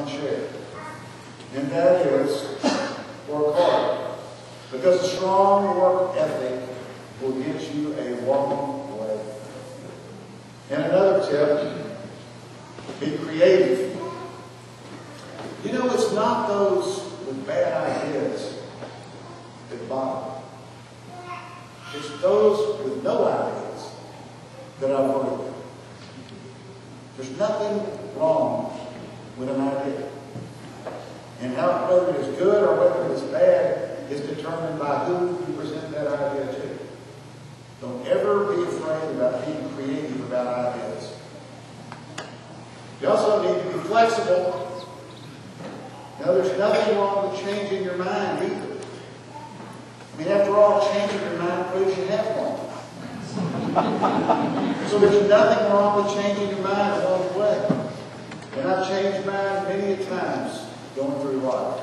want to share. And that is work hard. Because a strong work ethic will get you a long way. And another tip, be creative. You know, it's not those with bad ideas that bother. It's those with no ideas that I worry about. There's nothing wrong with an idea. And how, whether it is good or whether it is bad, is determined by who you present that idea to. Don't ever be afraid about being creative about ideas. You also need to be flexible. Now, there's nothing wrong with changing your mind either. I mean, after all, changing your mind proves you have one. So there's nothing wrong with changing your mind along the way. And I've changed mine many a times going through life.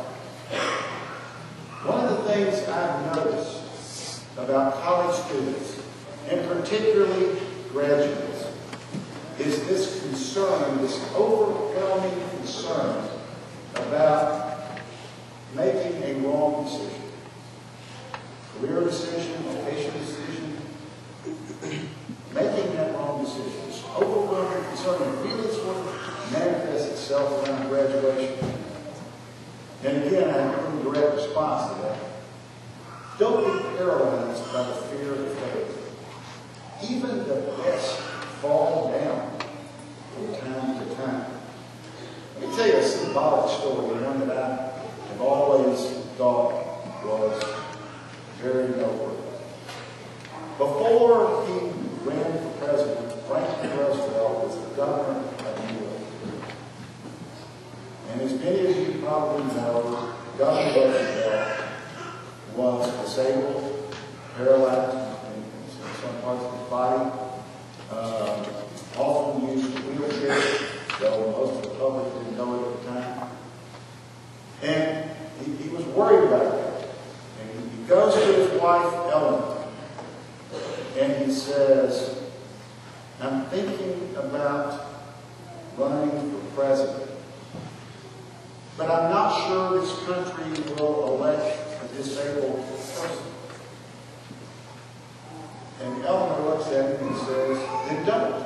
One of the things I've noticed about college students, and particularly graduates, is this concern, this overwhelming concern about making a wrong decision. Career decision, vocation decision, making that wrong decision. This overwhelming concern, and really sort of manifests itself around graduation. And again, I have a direct response to that. Don't be paralyzed by the fear of failure. Even the best fall down from time to time. Let me tell you a symbolic story, one that I have always thought was very noteworthy. Before he ran for president, Franklin Roosevelt was the governor of New York. And as many of you probably know, Governor Roosevelt was disabled, paralyzed in some parts of his body, often used a wheelchair, though most of the public didn't know it at the time. And he was worried about that. And he goes to his wife, Ellen, and he says, I'm thinking about running for president, but I'm not sure this country will elect a disabled person. And Eleanor looks at him and says, then don't.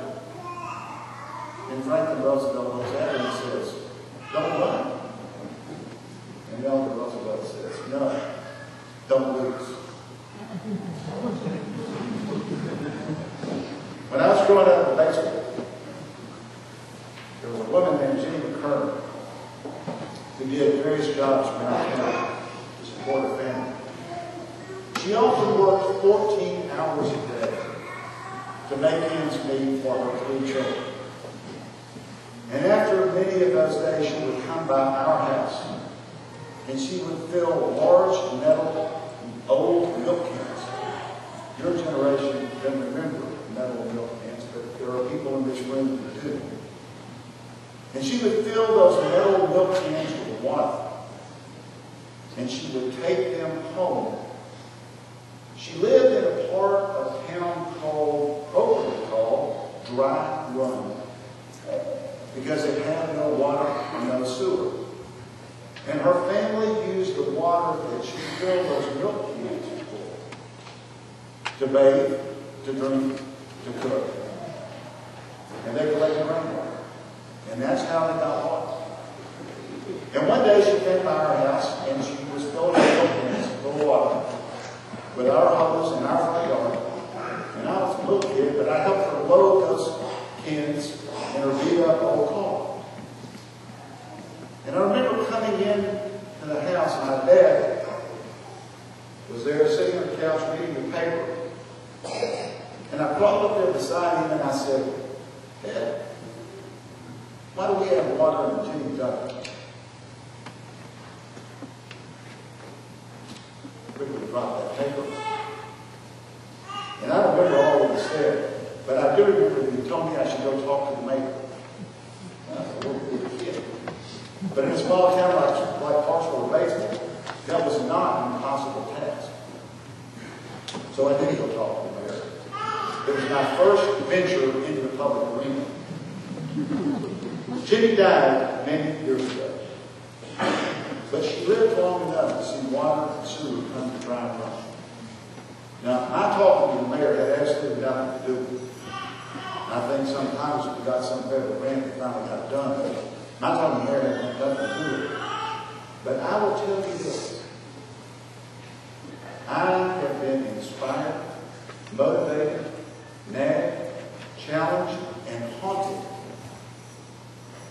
And Franklin Roosevelt looks at him and says, don't run. And Eleanor Roosevelt says, no, don't lose. When I was growing up in baseball, there was a woman named Jenny McCurry who did various jobs around town to support her family. She often worked 14 hours a day to make ends meet for her 3 children. And after many of those days, she would come by our house and she would fill large metal old milk cans. Your generation doesn't remember metal milk cans, but there are people in this room that do. And she would fill those metal milk cans with water. And she would take them home. She lived in a part of town openly called Dry Run, because it had no water and no sewer. And her family used the water that she filled those milk cans for to bathe, to drink, to cook. And they collected rainwater. And that's how they got water. And one day she came by our house and she was filling her milk cans full of water with our hose in our front yard. And I was a little kid, but I helped her load those cans in her beat up old car. And I remember coming in to the house and my dad was there sitting on the couch reading the paper. And I crawled up there beside him and I said, Dad, why do we have water in the Jenny duck? Quickly dropped that paper. And I don't remember all of he said, but I do remember that he told me I should go talk to the maker. I was a little kid. But in a small town like Clarksville, baseball, that was not an impossible task. So I did go talk to the mayor. It was my first venture into the public arena. Jenny died many years ago. but she lived long enough to see water and sewer come to dry run. Now, my talking to the mayor had absolutely nothing to do with it. I think sometimes we got some federal grant that finally got done, but my talking to the mayor had nothing to do with it. But I will tell you this. I have been inspired, motivated, nagged, challenged, and haunted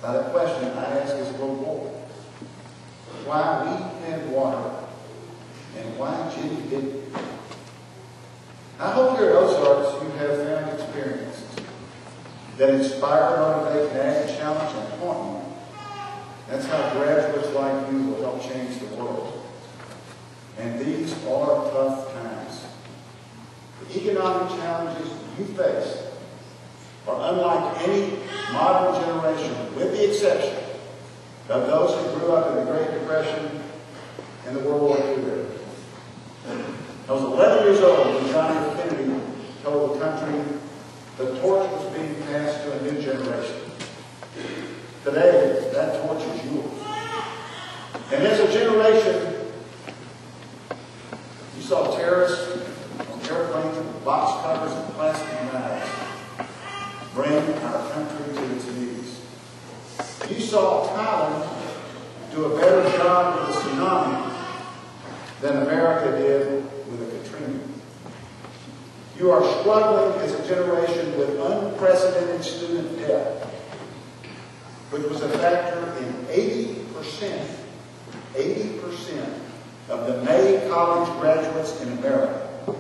by the question I asked this little boy. Why we had water and why Jimmy didn't. I hope here at Ozarks you have found experiences that inspire, motivate, nag, challenge, and haunt you. That's how graduates like you will help change the world. And these are tough times. The economic challenges you face are unlike any modern generation, with the exception of those who grew up in the Great Depression and the World War II era. I was 11 years old when John F. Kennedy told the country the torch was being passed to a new generation. Today, that torch is yours. And as a generation, you saw terrorists on airplanes with box covers and plastic knives bring our country to its knees. You saw Thailand do a better job with the tsunami than America did with the Katrina. You are struggling as a generation with unprecedented student debt, which was a factor in 80% of the May college graduates in America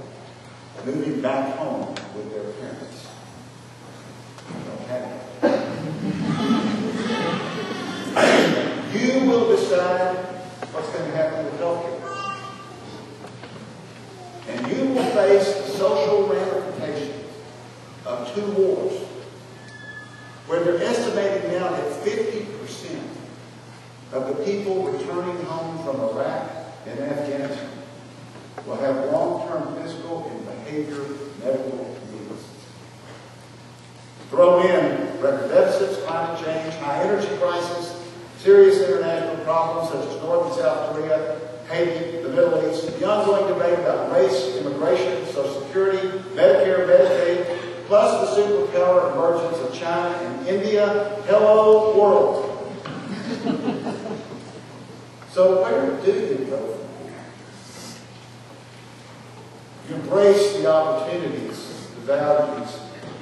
moving back home with their parents. Don't have it. You will decide what's going to happen with healthcare. And you will face the social ramifications of 2 wars, where they're estimating now that 50% of the people returning home from Iraq and Afghanistan will have long-term physical and behavioral medical needs. Throw in record deficits, climate change, high energy prices, serious international problems such as North and South Korea, Haiti, the Middle East, the ongoing debate about race, immigration, Social Security, Medicare, Medicaid, plus the superpower emergence of China and India. Hello, world. So where do you go from here? You embrace the opportunities, the values,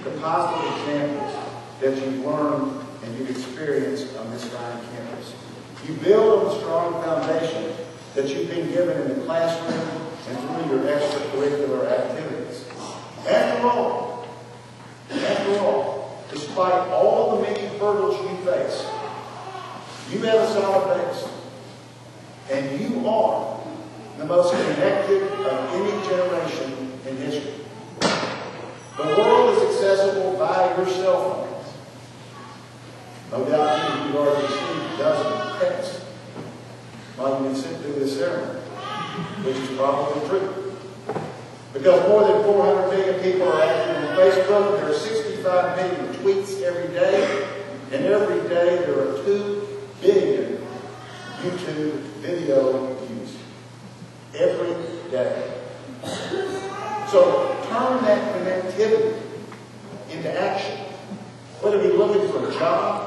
the positive examples that you've learned and you've experienced on this fine campus. You build on the strong foundation that you've been given in the classroom and through your extracurricular activities. After all, despite all the many hurdles you face, you have a solid base. And you are the most connected of any generation in history. The world is accessible by your cell phones. No doubt you've already received dozens of texts while you've been sitting through this ceremony, which is probably true. Because more than 400 million people are active on Facebook, there are 65 million tweets every day, and every day there are 2 billion YouTube video views. Every day. So turn that connectivity into action. Whether you're looking for a job,